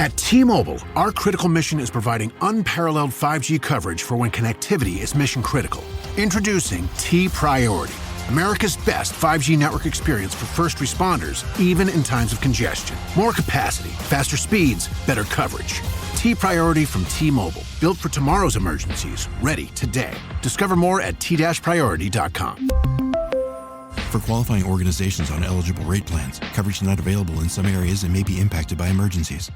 At T-Mobile, our critical mission is providing unparalleled 5G coverage for when connectivity is mission critical. Introducing T-Priority, America's best 5G network experience for first responders, even in times of congestion. More capacity, faster speeds, better coverage. T-Priority from T-Mobile, built for tomorrow's emergencies, ready today. Discover more at t-priority.com. For qualifying organizations on eligible rate plans, coverage not available in some areas and may be impacted by emergencies.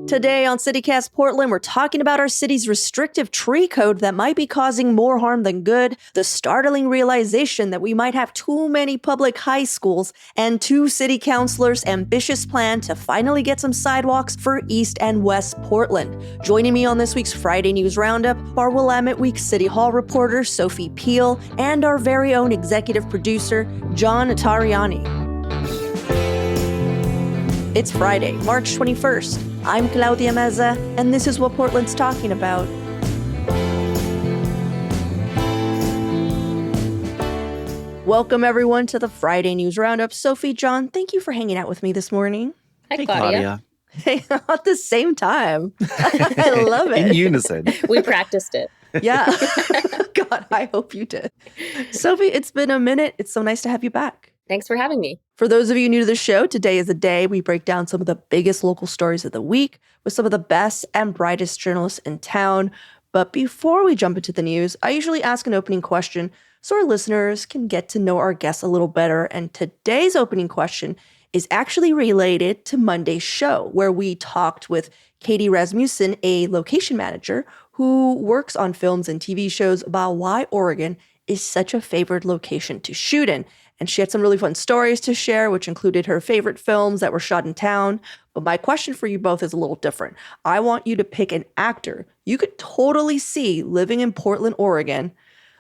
Today on CityCast Portland, we're talking about our city's restrictive tree code that might be causing more harm than good, the startling realization that we might have too many public high schools, and two city councilors' ambitious plan to finally get some sidewalks for East and West Portland. Joining me on this week's Friday News Roundup are Willamette Week City Hall reporter Sophie Peel and our very own executive producer, John Notarianni. It's Friday, March 21st. I'm Claudia Meza, and this is what Portland's talking about. Welcome, everyone, to the Friday News Roundup. Sophie, John, thank you for hanging out with me this morning. Hi, Claudia. Hey, at the same time. I love it. In unison. We practiced it. Yeah. God, I hope you did. Sophie, it's been a minute. It's so nice to have you back. Thanks for having me. For those of you new to the show, today is a day we break down some of the biggest local stories of the week with some of the best and brightest journalists in town. But before we jump into the news, I usually ask an opening question so our listeners can get to know our guests a little better. And today's opening question is actually related to Monday's show, where we talked with Katie Rasmussen, a location manager who works on films and TV shows, about why Oregon is such a favored location to shoot in. And she had some really fun stories to share, which included her favorite films that were shot in town. But my question for you both is a little different. I want you to pick an actor you could totally see living in Portland, Oregon,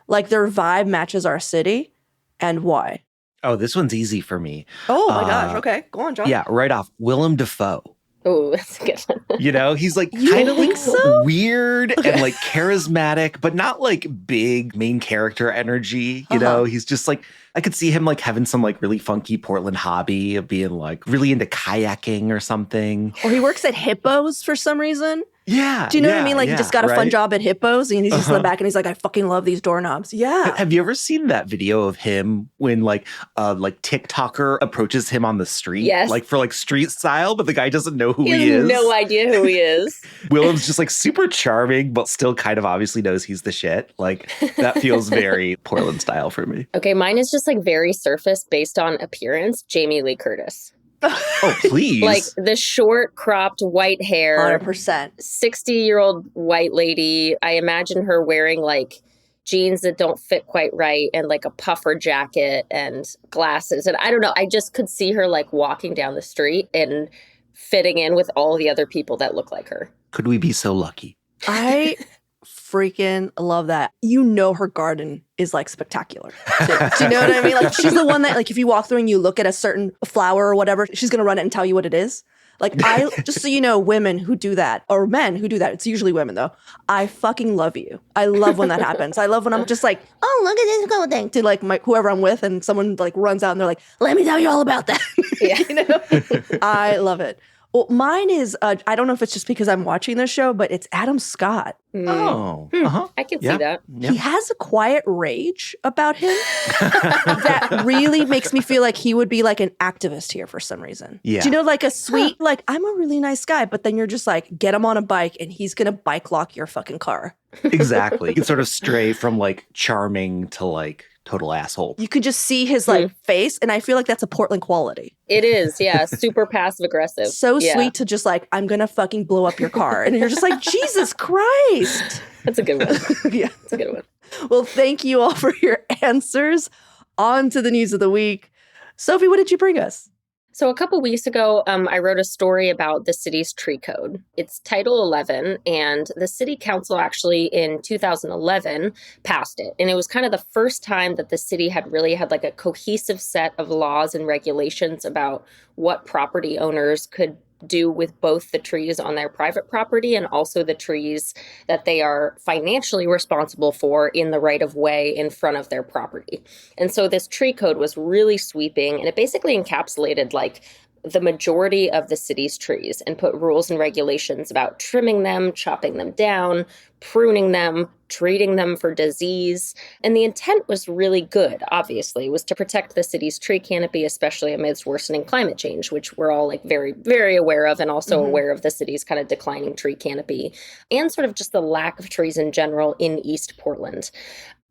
like their vibe matches our city, and why. Oh, this one's easy for me. Oh my gosh. Okay. Go on, John. Yeah, right off. Willem Dafoe. Oh, that's a good one. You know, he's like kind of like weird and like charismatic, but not like big main character energy. You know, he's just like, I could see him like having some like really funky Portland hobby of being like really into kayaking or something. Or he works at Hippos for some reason. Yeah. Do you know what I mean? Like he just got a fun job at Hippos and he's just in the back and he's like, I fucking love these doorknobs. Yeah. Have you ever seen that video of him when like TikToker approaches him on the street? Yes. Like for like street style, but the guy doesn't know who he is. He has no idea who he is. Willem's just like super charming, but still kind of obviously knows he's the shit. Like that feels very Portland style for me. Okay, mine is just like very surface based on appearance. Jamie Lee Curtis. Oh, please. Like the short cropped white hair. 100%. 60-year-old white lady. I imagine her wearing like jeans that don't fit quite right and like a puffer jacket and glasses. And I don't know, I just could see her like walking down the street and fitting in with all the other people that look like her. Could we be so lucky? I freaking love that. You know her garden is like spectacular. Do you know what I mean? Like she's the one that like if you walk through and you look at a certain flower or whatever, she's going to run it and tell you what it is. Like I, just so you know, women who do that or men who do that, it's usually women though. I fucking love you. I love when that happens. I love when I'm just like, oh, look at this cool thing to like whoever I'm with and someone like runs out and they're like, let me tell you all about that. Yeah. You know? I love it. Well, mine is, I don't know if it's just because I'm watching this show, but it's Adam Scott. Oh. I can see that. Yeah. He has a quiet rage about him that really makes me feel like he would be like an activist here for some reason. Yeah. Do you know, like a sweet, like, I'm a really nice guy, but then you're just like, get him on a bike and he's going to bike lock your fucking car. Exactly. You can sort of stray from like charming to like total asshole. You could just see his like face, and I feel like that's a Portland quality. It is, yeah. Super passive aggressive. So sweet to just like, I'm going to fucking blow up your car. And you're just like, Jesus Christ. That's a good one. Yeah. That's a good one. Well, thank you all for your answers. On to the news of the week. Sophie, what did you bring us? So a couple weeks ago, I wrote a story about the city's tree code. It's Title 11, and the city council actually in 2011 passed it. And it was kind of the first time that the city had really had like a cohesive set of laws and regulations about what property owners could do with both the trees on their private property and also the trees that they are financially responsible for in the right of way in front of their property. And so this tree code was really sweeping, and it basically encapsulated like the majority of the city's trees and put rules and regulations about trimming them, chopping them down, pruning them, treating them for disease. And the intent was really good, obviously, was to protect the city's tree canopy, especially amidst worsening climate change, which we're all like very, very aware of, and also aware of the city's kind of declining tree canopy and sort of just the lack of trees in general in East Portland.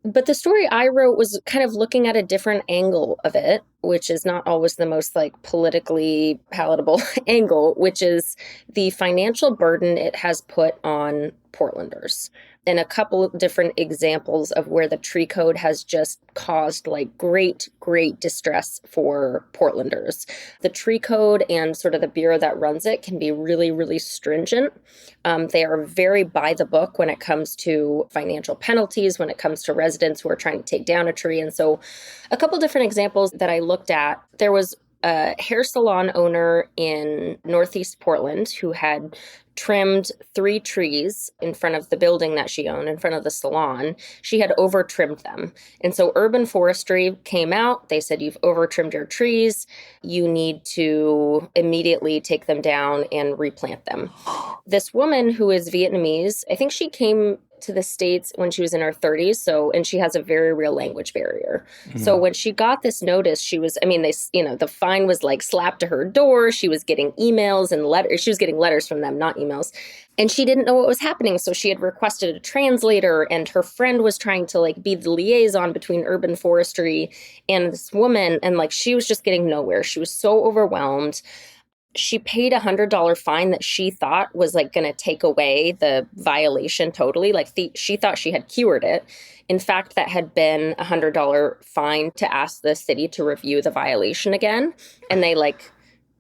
But the story I wrote was kind of looking at a different angle of it, which is not always the most like politically palatable angle, which is the financial burden it has put on Portlanders. And a couple of different examples of where the tree code has just caused like great distress for Portlanders. The tree code and sort of the bureau that runs it can be really stringent. They are very by the book when it comes to financial penalties, when it comes to residents who are trying to take down a tree. And so a couple different examples that I looked at, there was a hair salon owner in Northeast Portland who had trimmed 3 trees in front of the building that she owned, in front of the salon. She had over trimmed them. And so urban forestry came out. They said, you've over trimmed your trees. You need to immediately take them down and replant them. This woman who is Vietnamese, I think she came to the States when she was in her 30s. And she has a very real language barrier. So when she got this notice, she was, the fine was like slapped to her door. She was getting emails and letters. She was getting letters from them, not emails. And she didn't know what was happening. So she had requested a translator, and her friend was trying to like be the liaison between urban forestry and this woman. And like, she was just getting nowhere. She was so overwhelmed. She paid $100 fine that she thought was like going to take away the violation totally. Like she thought she had cured it. In fact, that had been a $100 fine to ask the city to review the violation again. And they like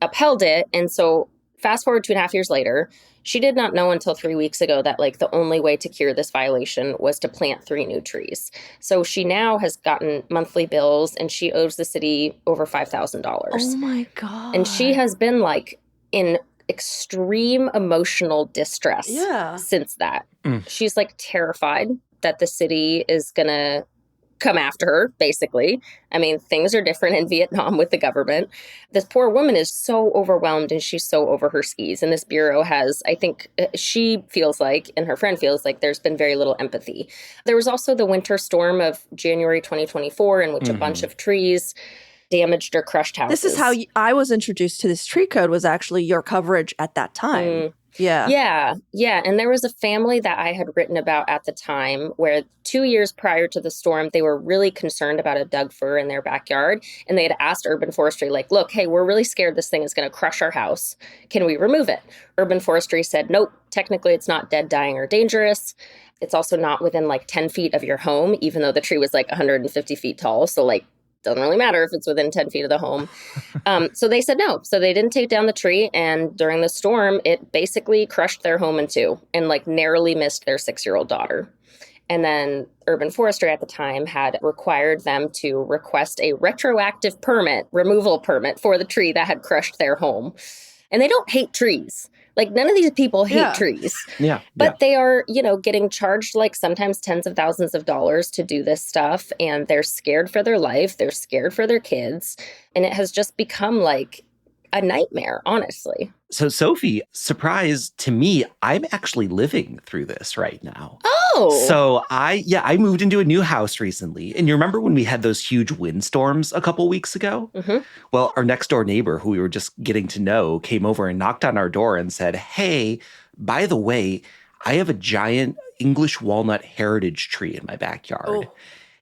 upheld it. And so fast forward 2.5 years later, she did not know until 3 weeks ago that like the only way to cure this violation was to plant 3 new trees. So she now has gotten monthly bills, and she owes the city over $5,000. Oh my God. And she has been like in extreme emotional distress since that. She's like terrified that the city is going to come after her, basically. I mean, things are different in Vietnam with the government. This poor woman is so overwhelmed, and she's so over her skis. And this bureau has, I think she feels like, and her friend feels like, there's been very little empathy. There was also the winter storm of January 2024, in which a bunch of trees damaged or crushed houses. This is how I was introduced to this tree code, was actually your coverage at that time. Yeah. And there was a family that I had written about at the time where 2 years prior to the storm, they were really concerned about a Doug fir in their backyard. And they had asked urban forestry, like, look, hey, we're really scared this thing is going to crush our house. Can we remove it? Urban forestry said, nope, technically it's not dead, dying, or dangerous. It's also not within like 10 feet of your home, even though the tree was like 150 feet tall. So like, doesn't really matter if it's within 10 feet of the home. So they said no. So they didn't take down the tree. And during the storm, it basically crushed their home in 2 and like narrowly missed their 6-year-old daughter. And then urban forestry at the time had required them to request a retroactive removal permit for the tree that had crushed their home. And they don't hate trees. Like, none of these people hate trees. But they are, getting charged like sometimes tens of thousands of dollars to do this stuff. And they're scared for their life. They're scared for their kids. And it has just become like a nightmare, honestly. So, Sophie, surprise to me, I'm actually living through this right now. Oh. So I moved into a new house recently. And you remember when we had those huge windstorms a couple weeks ago? Well, our next door neighbor, who we were just getting to know, came over and knocked on our door and said, hey, by the way, I have a giant English walnut heritage tree in my backyard.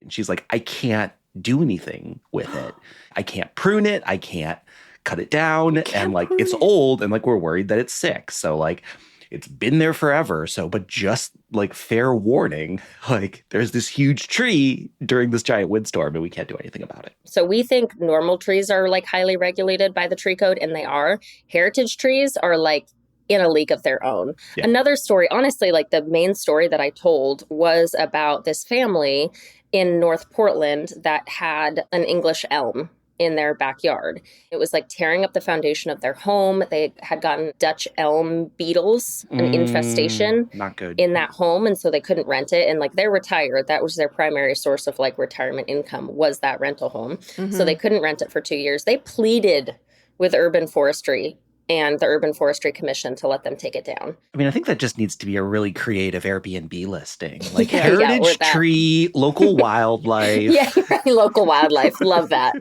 And she's like, I can't do anything with it. I can't prune it. I can't cut it down, and like it's old, and like we're worried that it's sick. So like it's been there forever. So, but just like fair warning, like there's this huge tree during this giant windstorm and we can't do anything about it. So we think normal trees are like highly regulated by the tree code, and they are. Heritage trees are like in a league of their own. Another story, honestly, like the main story that I told was about this family in North Portland that had an English elm in their backyard. It was like tearing up the foundation of their home. They had gotten Dutch elm beetles, an infestation not good. In that home. And so they couldn't rent it. And like they're retired. That was their primary source of like retirement income, was that rental home. So they couldn't rent it for 2 years. They pleaded with urban forestry and the Urban Forestry Commission to let them take it down. I mean, I think that just needs to be a really creative Airbnb listing. Like Yeah, heritage tree, local wildlife. Yeah, local wildlife. Love that.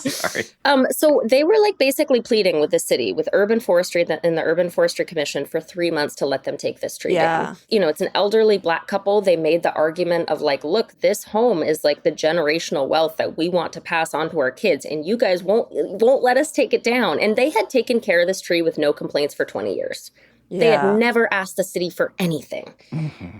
Sorry. So they were like basically pleading with the city, with urban forestry and the Urban Forestry Commission for 3 months to let them take this tree down. You know, it's an elderly Black couple. They made the argument of like, look, this home is like the generational wealth that we want to pass on to our kids, and you guys won't let us take it down. And they had taken care of this tree with no complaints for 20 years. They had never asked the city for anything.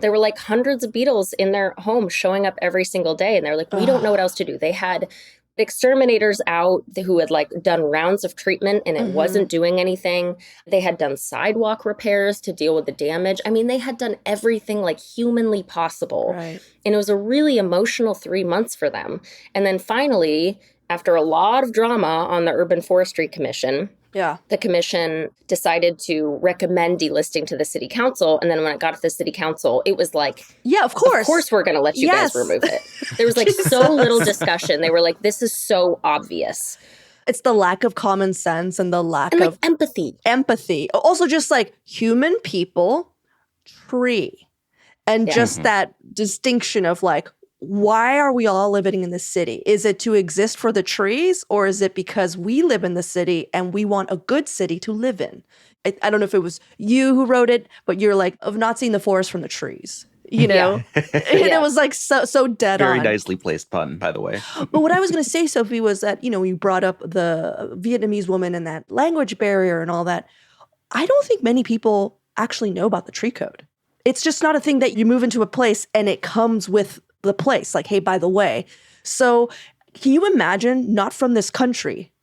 There were like hundreds of beetles in their home showing up every single day. And they're like, we don't know what else to do. They had exterminators out who had like done rounds of treatment and it wasn't doing anything. They had done sidewalk repairs to deal with the damage. I mean, they had done everything like humanly possible. Right. And it was a really emotional 3 months for them. And then finally, after a lot of drama on the Urban Forestry Commission, the commission decided to recommend delisting to the city council. And then when it got to the city council, it was like, of course we're going to let you guys remove it. There was like so little discussion. They were like, this is so obvious. It's the lack of common sense and the lack of empathy. Also just like human people, tree. And just that distinction of like, why are we all living in the city? Is it to exist for the trees, or is it because we live in the city and we want a good city to live in? I don't know if it was you who wrote it, but you're like, of not seeing the forest from the trees, you know? And it was like so dead on. Very nicely placed pun, by the way. But what I was going to say, Sophie, was that, you know, you brought up the Vietnamese woman and that language barrier and all that. I don't think many people actually know about the tree code. It's just not a thing that you move into a place and it comes with the place, like, hey, by the way. So can you imagine, not from this country,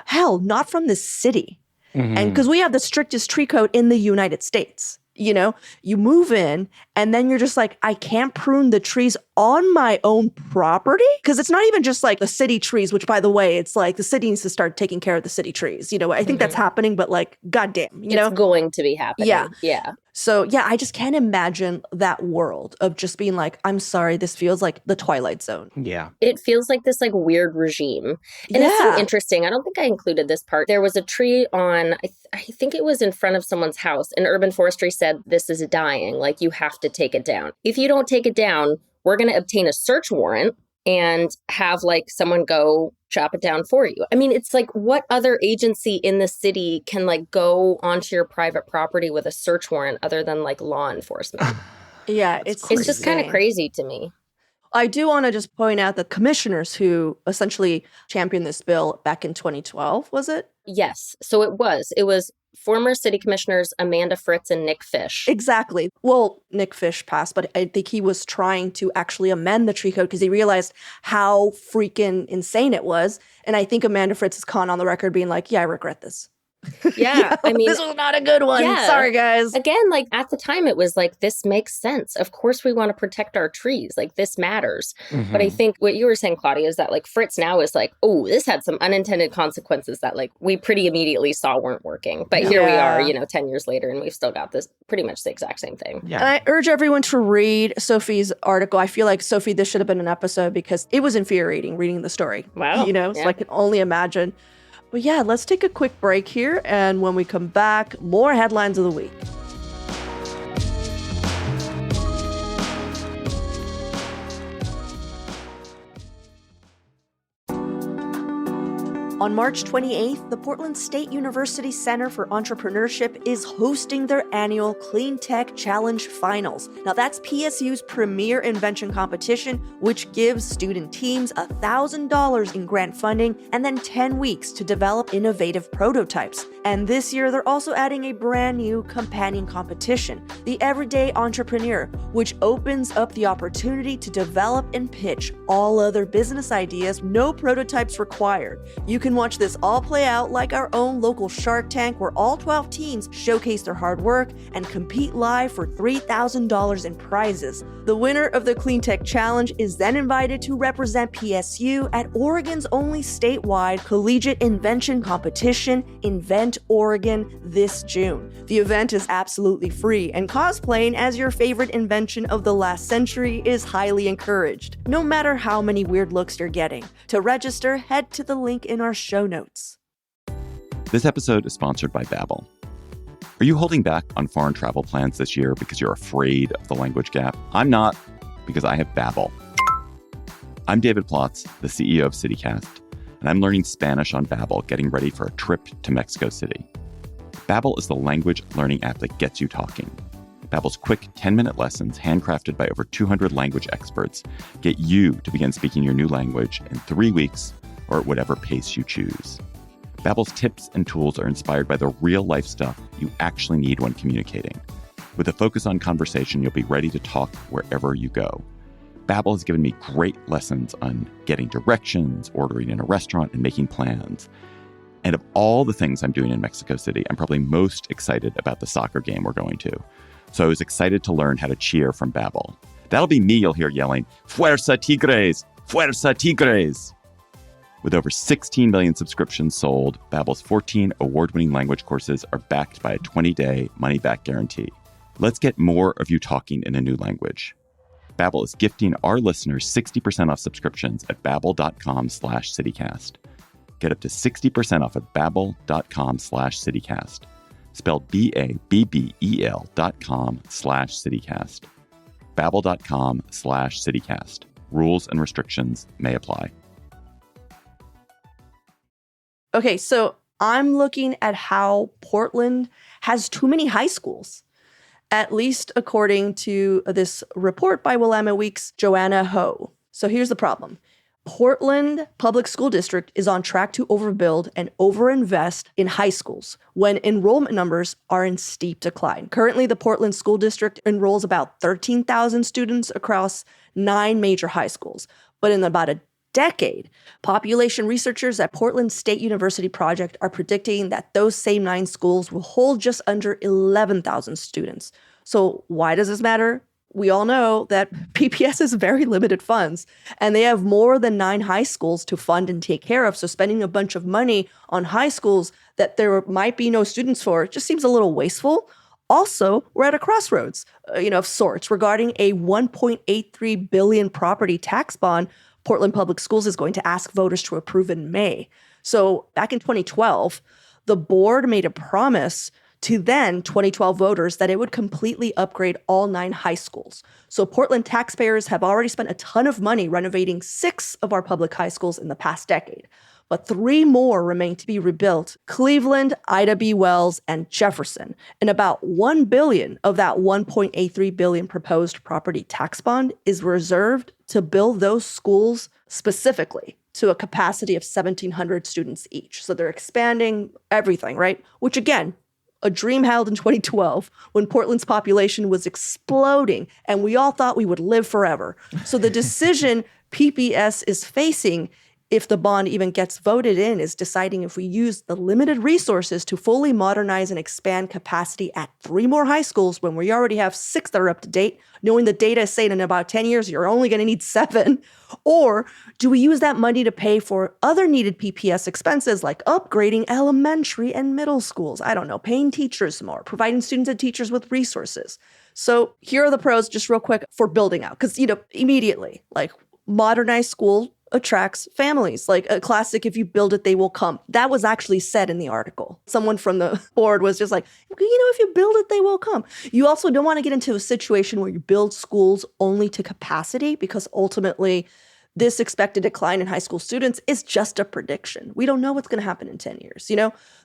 hell, not from this city, and because we have the strictest tree code in the United States. You know, you move in and then you're just like, I can't prune the trees on my own property. Because it's not even just like the city trees, which, by the way, it's like the city needs to start taking care of the city trees. You know, I think that's happening, but like, goddamn, you know? It's going to be happening. Yeah. So, yeah, I just can't imagine that world of just being like, I'm sorry, this feels like the Twilight Zone. Yeah. It feels like this like weird regime. And it's so interesting. I don't think I included this part. There was a tree on, I think it was in front of someone's house, and Urban Forestry said, this is dying. Like, you have to take it down. If you don't take it down, we're going to obtain a search warrant and have like someone go chop it down for you. I mean, it's like, what other agency in the city can like go onto your private property with a search warrant other than like law enforcement? It's just kind of crazy to me. I do want to just point out the commissioners who essentially championed this bill back in 2012, was it? Yes. So it was former city commissioners Amanda Fritz and Nick Fish. Exactly. Well, Nick Fish passed, but I think he was trying to actually amend the tree code because he realized how freaking insane it was. And I think Amanda Fritz has gone on the record being like, yeah, I regret this. Yeah, I mean, this was not a good one. Yeah. Sorry, guys. Again, like at the time, it was like, this makes sense. Of course, we want to protect our trees. Like, this matters. But I think what you were saying, Claudia, is that like Fritz now is like, oh, this had some unintended consequences that like we pretty immediately saw weren't working. But here we are, 10 years later, and we've still got this pretty much the exact same thing. Yeah. And I urge everyone to read Sophie's article. I feel like, Sophie, this should have been an episode because it was infuriating reading the story. Wow. So I can only imagine. But yeah, let's take a quick break here. And when we come back, more headlines of the week. On March 28th, the Portland State University Center for Entrepreneurship is hosting their annual Clean Tech Challenge Finals. Now, that's PSU's premier invention competition, which gives student teams $1,000 in grant funding and then 10 weeks to develop innovative prototypes. And this year, they're also adding a brand new companion competition, the Everyday Entrepreneur, which opens up the opportunity to develop and pitch all other business ideas, no prototypes required. You can watch this all play out like our own local Shark Tank, where all 12 teams showcase their hard work and compete live for $3,000 in prizes. The winner of the Clean Tech Challenge is then invited to represent PSU at Oregon's only statewide collegiate invention competition, Invent Oregon, this June. The event is absolutely free, and cosplaying as your favorite invention of the last century is highly encouraged, no matter how many weird looks you're getting. To register, head to the link in our show notes. This episode is sponsored by Babbel. Are you holding back on foreign travel plans this year because you're afraid of the language gap? I'm not, because I have Babbel. I'm David Plotz, the CEO of CityCast, and I'm learning Spanish on Babbel, getting ready for a trip to Mexico City. Babbel is the language learning app that gets you talking. Babbel's quick 10-minute lessons, handcrafted by over 200 language experts, get you to begin speaking your new language in 3 weeks or at whatever pace you choose. Babbel's tips and tools are inspired by the real-life stuff you actually need when communicating. With a focus on conversation, you'll be ready to talk wherever you go. Babbel has given me great lessons on getting directions, ordering in a restaurant, and making plans. And of all the things I'm doing in Mexico City, I'm probably most excited about the soccer game we're going to. So I was excited to learn how to cheer from Babbel. That'll be me you'll hear yelling, "Fuerza Tigres! Fuerza Tigres!" With over 16 million subscriptions sold, Babbel's 14 award-winning language courses are backed by a 20-day money-back guarantee. Let's get more of you talking in a new language. Babbel is gifting our listeners 60% off subscriptions at babbel.com/citycast. Get up to 60% off at babbel.com/citycast. Spelled BABBEL.com/citycast. Babbel.com/citycast. Rules and restrictions may apply. Okay, so I'm looking at how Portland has too many high schools, at least according to this report by Willamette Week's Joanna Ho. So here's the problem. Portland Public School District is on track to overbuild and overinvest in high schools when enrollment numbers are in steep decline. Currently, the Portland School District enrolls about 13,000 students across 9 major high schools. But in about a decade, population researchers at Portland State University Project are predicting that those same 9 schools will hold just under 11,000 students. So why does this matter? We all know that PPS has very limited funds, and they have more than 9 high schools to fund and take care of. So spending a bunch of money on high schools that there might be no students for just seems a little wasteful. Also, we're at a crossroads, of sorts, regarding a $1.83 billion property tax bond Portland Public Schools is going to ask voters to approve in May. So back in 2012, the board made a promise to then 2012 voters that it would completely upgrade all 9 high schools. So Portland taxpayers have already spent a ton of money renovating 6 of our public high schools in the past decade. But 3 more remain to be rebuilt: Cleveland, Ida B. Wells, and Jefferson. And about $1 billion of that $1.83 billion proposed property tax bond is reserved to build those schools specifically to a capacity of 1,700 students each. So they're expanding everything, right? Which again, a dream held in 2012 when Portland's population was exploding and we all thought we would live forever. So the decision PPS is facing, if the bond even gets voted in, is deciding if we use the limited resources to fully modernize and expand capacity at 3 more high schools when we already have 6 that are up to date, knowing the data is saying in about 10 years you're only going to need 7, or do we use that money to pay for other needed PPS expenses like upgrading elementary and middle schools? I don't know, paying teachers more, providing students and teachers with resources. So here are the pros, just real quick, for building out. Because, immediately, modernized school attracts families. Like a classic, if you build it, they will come. That was actually said in the article. Someone from the board was just like, if you build it, they will come. You also don't want to get into a situation where you build schools only to capacity, because ultimately this expected decline in high school students is just a prediction. We don't know what's going to happen in 10 years.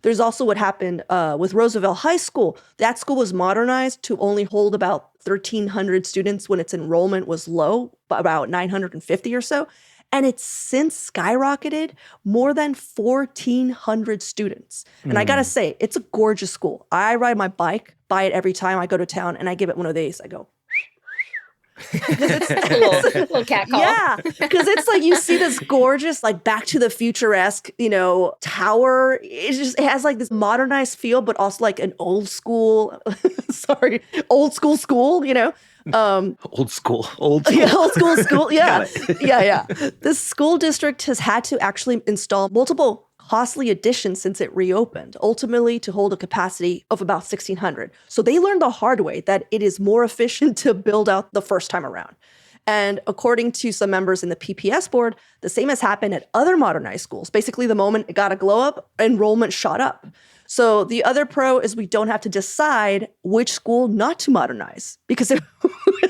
There's also what happened with Roosevelt High School. That school was modernized to only hold about 1,300 students when its enrollment was low, about 950 or so. And it's since skyrocketed more than 1,400 students. And I gotta say, it's a gorgeous school. I ride my bike by it every time I go to town, and I give it one of these. I go, It's a little cat call. Yeah, because it's like you see this gorgeous, Back to the Future-esque, tower. It has this modernized feel, but also an old school, old school, old school. Yeah, old school. Yeah. Yeah. The school district has had to actually install multiple costly additions since it reopened, ultimately to hold a capacity of about 1,600. So they learned the hard way that it is more efficient to build out the first time around. And according to some members in the PPS board, the same has happened at other modernized schools. Basically, the moment it got a glow up, enrollment shot up. So the other pro is we don't have to decide which school not to modernize. Because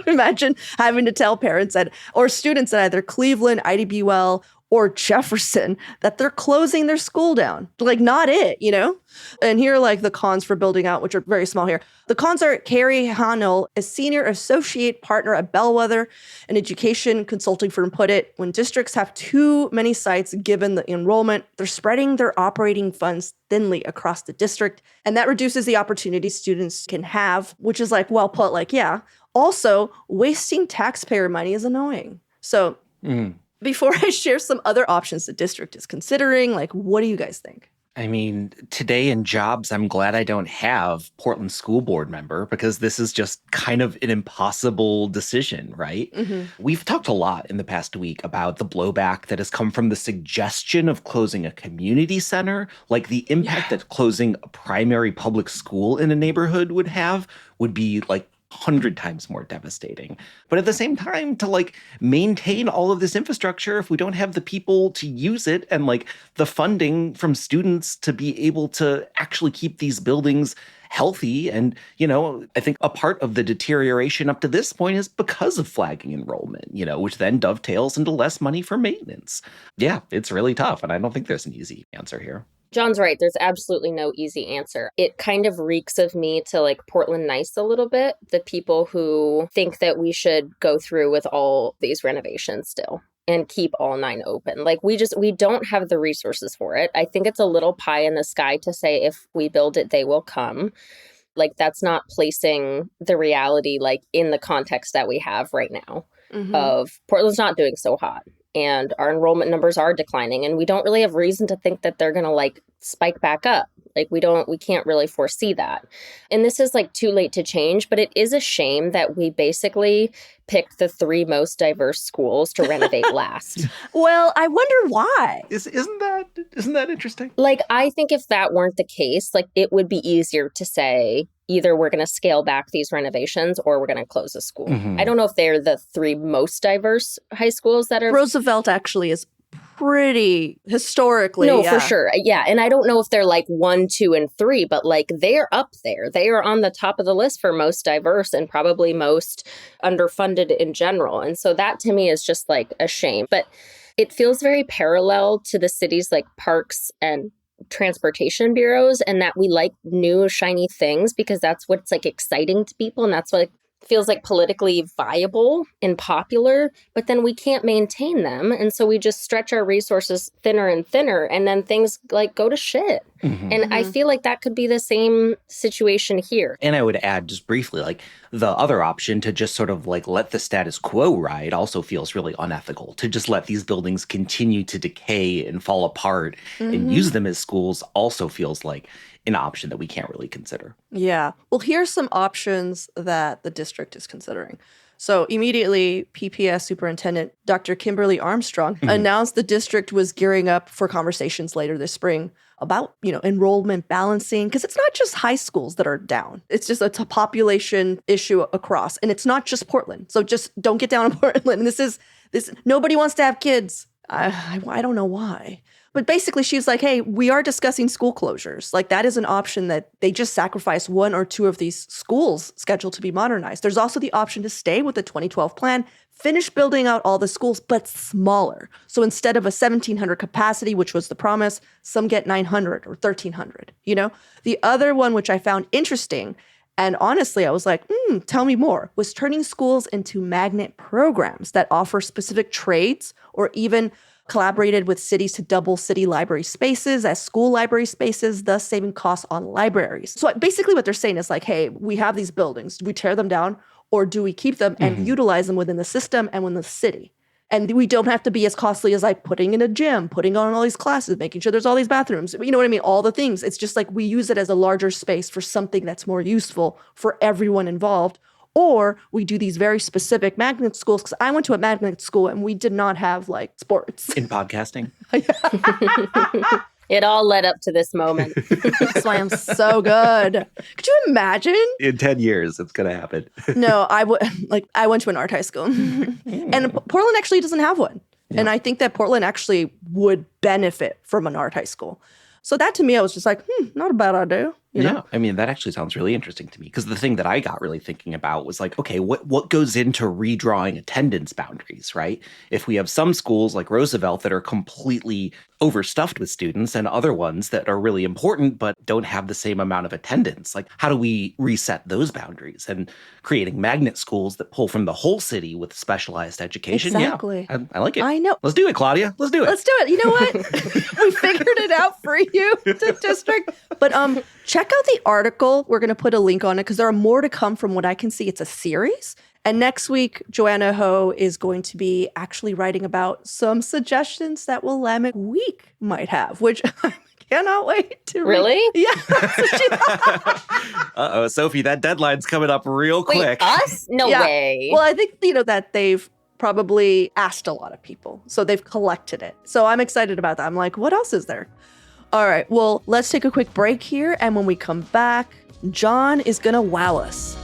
imagine having to tell parents or students at either Cleveland, IDBUL, or Jefferson that they're closing their school down. Like, not it, you know? And here are like the cons for building out, which are very small here. The cons are Carrie Hanel, a senior associate partner at Bellwether, an education consulting firm, put it, when districts have too many sites given the enrollment, they're spreading their operating funds thinly across the district. And that reduces the opportunities students can have, which is like, well put, like, yeah. Also, wasting taxpayer money is annoying. So before I share some other options the district is considering, like, what do you guys think? I mean, today in jobs, I'm glad I don't have Portland school board member, because this is just kind of an impossible decision, right? We've talked a lot in the past week about the blowback that has come from the suggestion of closing a community center. Like, the impact that closing a primary public school in a neighborhood would be like 100 times more devastating. But at the same time, to like maintain all of this infrastructure, if we don't have the people to use it and like the funding from students to be able to actually keep these buildings healthy. And, you know, I think a part of the deterioration up to this point is because of flagging enrollment, you know, which then dovetails into less money for maintenance. Yeah, it's really tough. And I don't think there's an easy answer here. John's right. There's absolutely no easy answer. It kind of reeks of me to like Portland nice a little bit, the people who think that we should go through with all these renovations still and keep all 9 open. Like, we don't have the resources for it. I think it's a little pie in the sky to say if we build it, they will come. Like, that's not placing the reality like in the context that we have right now of Portland's not doing so hot. And our enrollment numbers are declining, and we don't really have reason to think that they're going to like spike back up. Like, we can't really foresee that. And this is like too late to change, but it is a shame that we basically picked the 3 most diverse schools to renovate last. Well, I wonder why. Isn't that interesting? Like, I think if that weren't the case, like, it would be easier to say either we're going to scale back these renovations or we're going to close the school. I don't know if they're the 3 most diverse high schools that are. Roosevelt actually is pretty historically. No, for sure. Yeah. And I don't know if they're like 1, 2, and 3, but like they're up there. They are on the top of the list for most diverse and probably most underfunded in general. And so that to me is just like a shame. But it feels very parallel to the city's like parks and transportation bureaus, and that we like new shiny things because that's what's like exciting to people, and that's what feels like politically viable and popular, but then we can't maintain them, and so we just stretch our resources thinner and thinner, and then things like go to shit. And I feel like that could be the same situation here. And I would add just briefly, like, the other option to just sort of like let the status quo ride also feels really unethical. To just let these buildings continue to decay and fall apart and use them as schools also feels like an option that we can't really consider. Yeah. Well, here's some options that the district is considering. So immediately, PPS Superintendent Dr. Kimberly Armstrong announced the district was gearing up for conversations later this spring about, you know, enrollment balancing, because it's not just high schools that are down. It's just a population issue across, and it's not just Portland. So just don't get down on Portland. And this nobody wants to have kids. I don't know why. But basically, she's like, hey, we are discussing school closures. Like, that is an option that they just sacrifice 1 or 2 of these schools scheduled to be modernized. There's also the option to stay with the 2012 plan, finish building out all the schools, but smaller. So instead of a 1,700 capacity, which was the promise, some get 900 or 1,300, you know? The other one, which I found interesting, and honestly, I was like, tell me more, was turning schools into magnet programs that offer specific trades or even collaborated with cities to double city library spaces as school library spaces, thus saving costs on libraries. So basically what they're saying is like, hey, we have these buildings. Do we tear them down or do we keep them and utilize them within the system and within the city? And we don't have to be as costly as like putting in a gym, putting on all these classes, making sure there's all these bathrooms. You know what I mean? All the things. It's just like we use it as a larger space for something that's more useful for everyone involved. Or we do these very specific magnet schools, because I went to a magnet school and we did not have like sports. In podcasting? It all led up to this moment. That's why I'm so good. Could you imagine? In 10 years, it's going to happen. No, I went to an art high school. And Portland actually doesn't have one. Yeah. And I think that Portland actually would benefit from an art high school. So that to me, I was just like, not a bad idea. You know? I mean, that actually sounds really interesting to me, because the thing that I got really thinking about was like, okay, what goes into redrawing attendance boundaries, right? If we have some schools like Roosevelt that are completely overstuffed with students and other ones that are really important but don't have the same amount of attendance, like how do we reset those boundaries? And creating magnet schools that pull from the whole city with specialized education. Exactly. Yeah, I like it. I know. Let's do it, Claudia. Let's do it. Let's do it. You know what? We figured it out for you, the district. But check out the article. We're going to put a link on it because there are more to come from what I can see. It's a series. And next week, Joanna Ho is going to be actually writing about some suggestions that Willamette Week might have, which I cannot wait to read. Really? Yeah. Uh-oh, Sophie, that deadline's coming up real quick. Wait, us? No way. Well, I think, that they've probably asked a lot of people. So they've collected it. So I'm excited about that. I'm like, what else is there? All right, well, let's take a quick break here. And when we come back, John is going to wow us.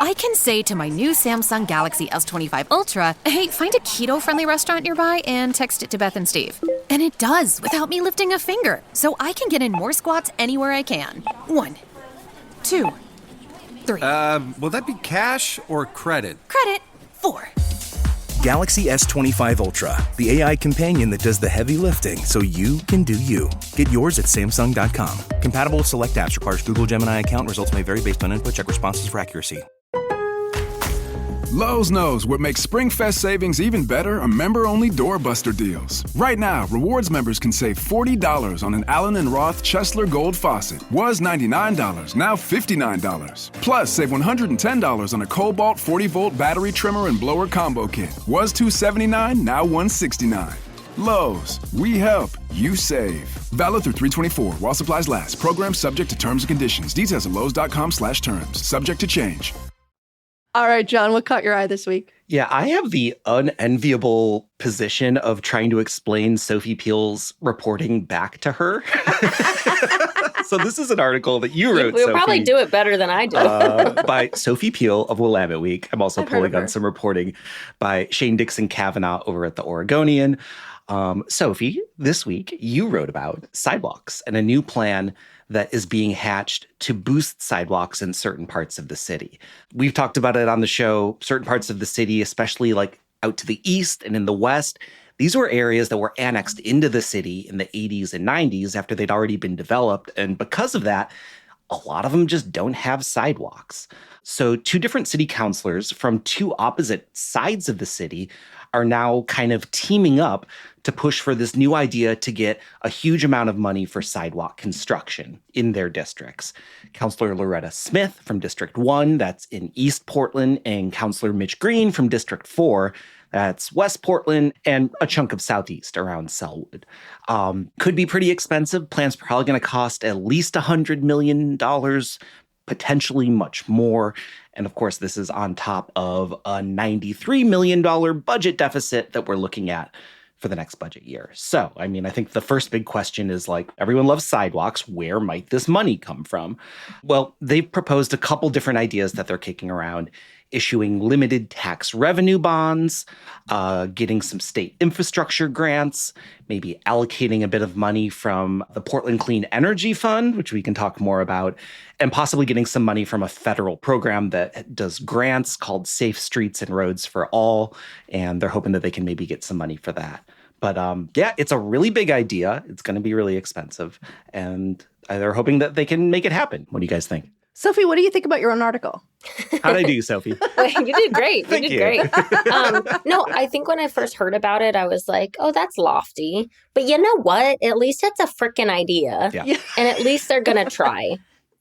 I can say to my new Samsung Galaxy S25 Ultra, hey, find a keto-friendly restaurant nearby and text it to Beth and Steve. And it does, without me lifting a finger. So I can get in more squats anywhere I can. 1, 2, 3. Will that be cash or credit? Credit. 4. Galaxy S25 Ultra, the AI companion that does the heavy lifting so you can do you. Get yours at Samsung.com. Compatible with select apps. Requires Google Gemini account. Results may vary based on input. Check responses for accuracy. Lowe's knows what makes SpringFest savings even better are member-only doorbuster deals. Right now, rewards members can save $40 on an Allen & Roth Chesler Gold faucet. Was $99, now $59. Plus, save $110 on a Cobalt 40-volt battery trimmer and blower combo kit. Was $279, now $169. Lowe's, we help, you save. Valid through 3/24 while supplies last. Program subject to terms and conditions. Details at lowes.com/terms. Subject to change. All right, John, what caught your eye this week? Yeah, I have the unenviable position of trying to explain Sophie Peel's reporting back to her. So this is an article that you wrote, We'll Sophie. probably do it better than I do. By Sophie Peel of Willamette Week. I'm also pulling on some reporting by Shane Dixon Kavanaugh over at the Oregonian. Sophie, this week you wrote about sidewalks and a new plan that is being hatched to boost sidewalks in certain parts of the city. We've talked about it on the show. Certain parts of the city, especially like out to the east and in the west, these were areas that were annexed into the city in the 80s and 90s after they'd already been developed. And because of that, a lot of them just don't have sidewalks. So 2 different city councilors from 2 opposite sides of the city are now kind of teaming up to push for this new idea to get a huge amount of money for sidewalk construction in their districts. Councilor Loretta Smith from District 1, that's in East Portland, and Councilor Mitch Green from District 4, that's West Portland, and a chunk of Southeast around Selwood. Could be pretty expensive. Plan's probably going to cost at least $100 million, potentially much more. And of course, this is on top of a $93 million budget deficit that we're looking at for the next budget year. So, I mean, I think the first big question is like, everyone loves sidewalks. Where might this money come from? Well, they've proposed a couple different ideas that they're kicking around: issuing limited tax revenue bonds, getting some state infrastructure grants, maybe allocating a bit of money from the Portland Clean Energy Fund, which we can talk more about, and possibly getting some money from a federal program that does grants called Safe Streets and Roads for All. And they're hoping that they can maybe get some money for that. But yeah, it's a really big idea. It's going to be really expensive. And they're hoping that they can make it happen. What do you guys think? Sophie, what do you think about your own article? How'd I do, Sophie? You did great. Thank you. Great. No, I think when I first heard about it, I was like, oh, that's lofty. But you know what? At least it's a freaking idea. Yeah. And at least they're going to try.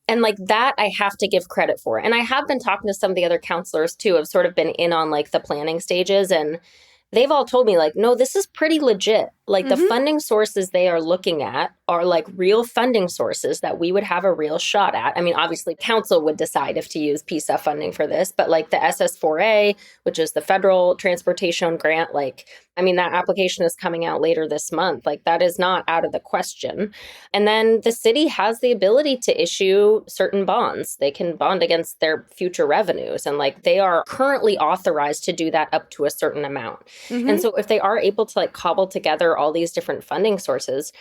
And like that, I have to give credit for. And I have been talking to some of the other counselors too, have sort of been in on like the planning stages. And they've all told me like, no, this is pretty legit. Like the funding sources they are looking at are like real funding sources that we would have a real shot at. I mean, obviously council would decide if to use PSEF funding for this, but like the SS4A, which is the federal transportation grant, like, I mean, that application is coming out later this month. Like that is not out of the question. And then the city has the ability to issue certain bonds. They can bond against their future revenues. And like they are currently authorized to do that up to a certain amount. And so if they are able to like cobble together all these different funding sources,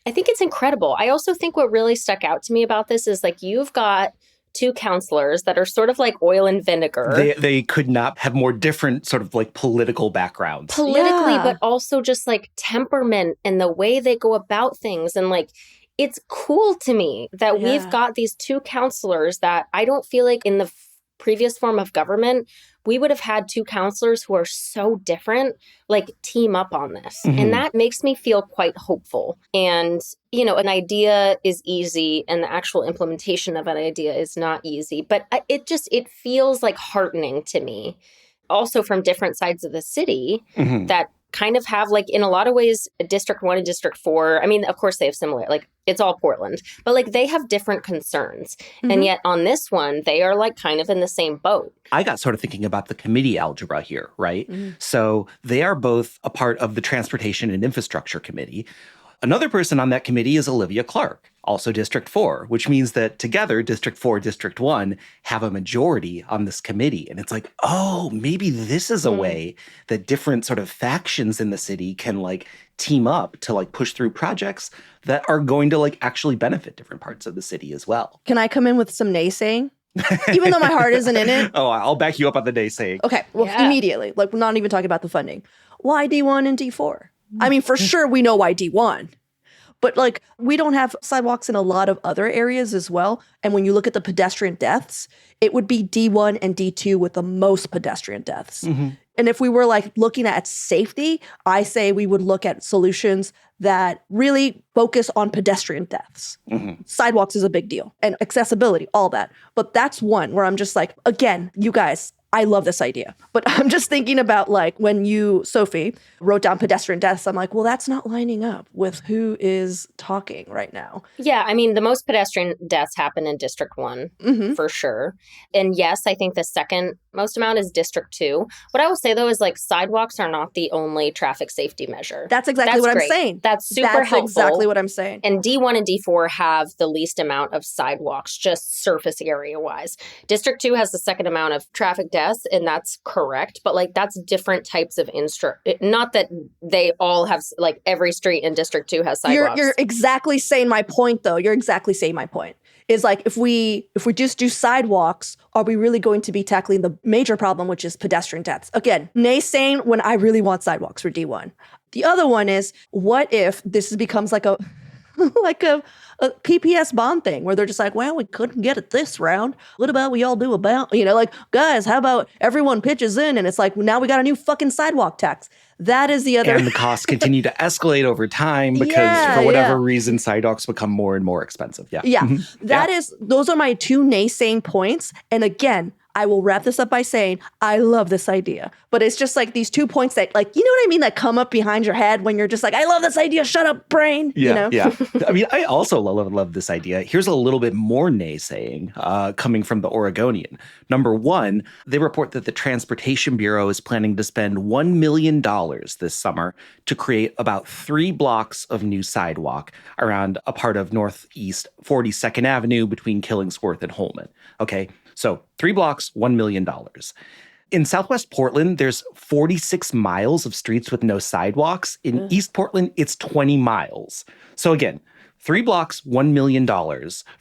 I think it's incredible. I also think what really stuck out to me about this is like you've got two councilors that are sort of like oil and vinegar. They could not have more different sort of like political backgrounds. Politically, but also just like temperament and the way they go about things. And like, it's cool to me that we've got these two councilors that I don't feel like in the previous form of government, we would have had two councilors who are so different, like team up on this. And that makes me feel quite hopeful. And, you know, an idea is easy and the actual implementation of an idea is not easy. But it feels like heartening to me. Also from different sides of the city that kind of have like in a lot of ways District 1 and District 4. I mean, of course they have similar, like it's all Portland, but like they have different concerns. And yet on this one, they are like kind of in the same boat. I got sort of thinking about the committee algebra here, right? So they are both a part of the Transportation and Infrastructure Committee. Another person on that committee is Olivia Clark, also District 4, which means that together District 4, District 1 have a majority on this committee. And it's like, oh, maybe this is a way that different sort of factions in the city can like team up to like push through projects that are going to like actually benefit different parts of the city as well. Can I come in with some naysaying? Even though my heart isn't in it? Oh, I'll back you up on the naysaying. Okay, well, immediately. Like, we're not even talking about the funding. Why D1 and D4? I mean, for sure, we know why D1. But like, we don't have sidewalks in a lot of other areas as well. And when you look at the pedestrian deaths, it would be D1 and D2 with the most pedestrian deaths. And if we were like looking at safety, I say we would look at solutions that really focus on pedestrian deaths. Sidewalks is a big deal, and accessibility, all that. But that's one where I'm just like, again, you guys, I love this idea. But I'm just thinking about like when you, Sophie, wrote down pedestrian deaths, I'm like, well, that's not lining up with who is talking right now. Yeah, I mean, the most pedestrian deaths happen in District 1, for sure. And yes, I think the second most amount is District 2. What I will say, though, is like sidewalks are not the only traffic safety measure. That's exactly what great. I'm saying. That's super helpful. That's exactly what I'm saying. And D1 and D4 have the least amount of sidewalks, just surface area-wise. District 2 has the second amount of traffic deaths, and that's correct. But like, that's different types of not that they all have, like every street in District 2 has sidewalks. You're exactly saying my point, though. You're exactly saying my point. Is like, if we just do sidewalks, are we really going to be tackling the major problem, which is pedestrian deaths? Again, naysaying when I really want sidewalks for D1. The other one is, what if this becomes like a like a PPS bond thing where they're just like, well, we couldn't get it this round. What about we all do about, like, guys, how about everyone pitches in? And it's like, now we got a new fucking sidewalk tax. That is the other. And the costs continue to escalate over time because for whatever reason, sidewalks become more and more expensive. Those are my two naysaying points. And again, I will wrap this up by saying, I love this idea. But it's just like these 2 points that, like, you know what I mean? That come up behind your head when you're just like, I love this idea. Shut up, brain. Yeah. I mean, I also love this idea. Here's a little bit more naysaying coming from the Oregonian. Number one, they report that the Transportation Bureau is planning to spend $1 million this summer to create about 3 blocks of new sidewalk around a part of Northeast 42nd Avenue between Killingsworth and Holman. Okay. So 3 blocks, $1 million. In Southwest Portland, there's 46 miles of streets with no sidewalks. In East Portland, it's 20 miles. So again, 3 blocks, $1 million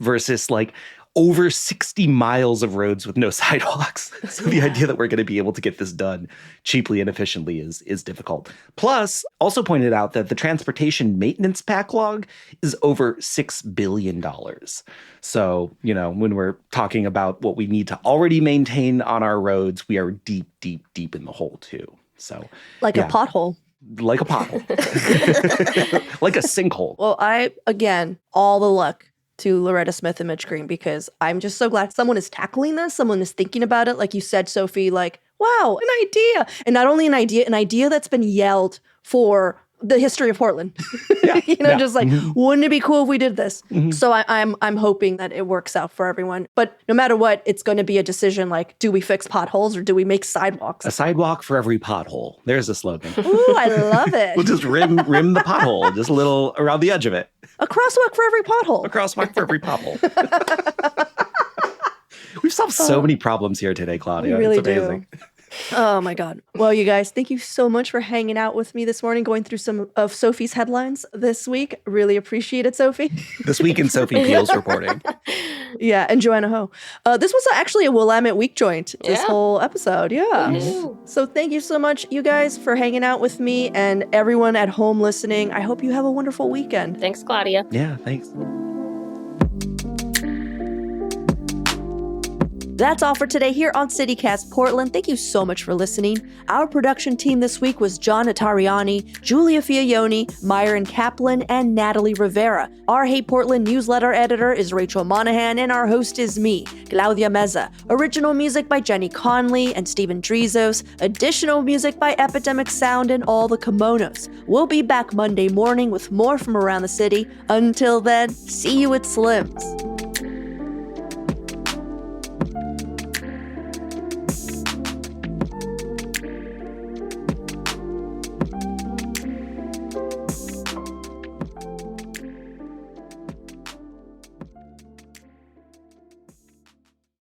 versus like over 60 miles of roads with no sidewalks. So the idea that we're going to be able to get this done cheaply and efficiently is difficult. Plus, also pointed out that the transportation maintenance backlog is over $6 billion. So, when we're talking about what we need to already maintain on our roads, we are deep, deep, deep in the hole too. So, like a pothole. Like a pothole. Like a sinkhole. Well, again, all the luck to Loretta Smith and Mitch Green, because I'm just so glad someone is tackling this. Someone is thinking about it. Like you said, Sophie, like, wow, an idea. And not only an idea that's been yelled for the history of Portland. Just like, wouldn't it be cool if we did this? So I'm hoping that it works out for everyone. But no matter what, it's going to be a decision like, do we fix potholes or do we make sidewalks? A sidewalk for every pothole. There's a slogan. Ooh, I love it. We'll just rim the pothole, just a little around the edge of it. A crosswalk for every pothole. A crosswalk for every pothole. We've solved so many problems here today, Claudia. We really it's amazing. do. Oh my God. Well, you guys, thank you so much for hanging out with me this morning, going through some of Sophie's headlines this week. Really appreciate it, Sophie. This week in Sophie Peel's reporting. Yeah, and Joanna Ho. This was actually a Willamette Week joint, this whole episode. Yeah. So thank you so much, you guys, for hanging out with me and everyone at home listening. I hope you have a wonderful weekend. Thanks, Claudia. Yeah, thanks. That's all for today here on CityCast Portland. Thank you so much for listening. Our production team this week was John Notarianni, Julia Fiaioni, Myron Kaplan, and Natalie Rivera. Our Hey Portland newsletter editor is Rachel Monahan, and our host is me, Claudia Meza. Original music by Jenny Conley and Steven Drizos. Additional music by Epidemic Sound and All the Kimonos. We'll be back Monday morning with more from around the city. Until then, see you at Slim's.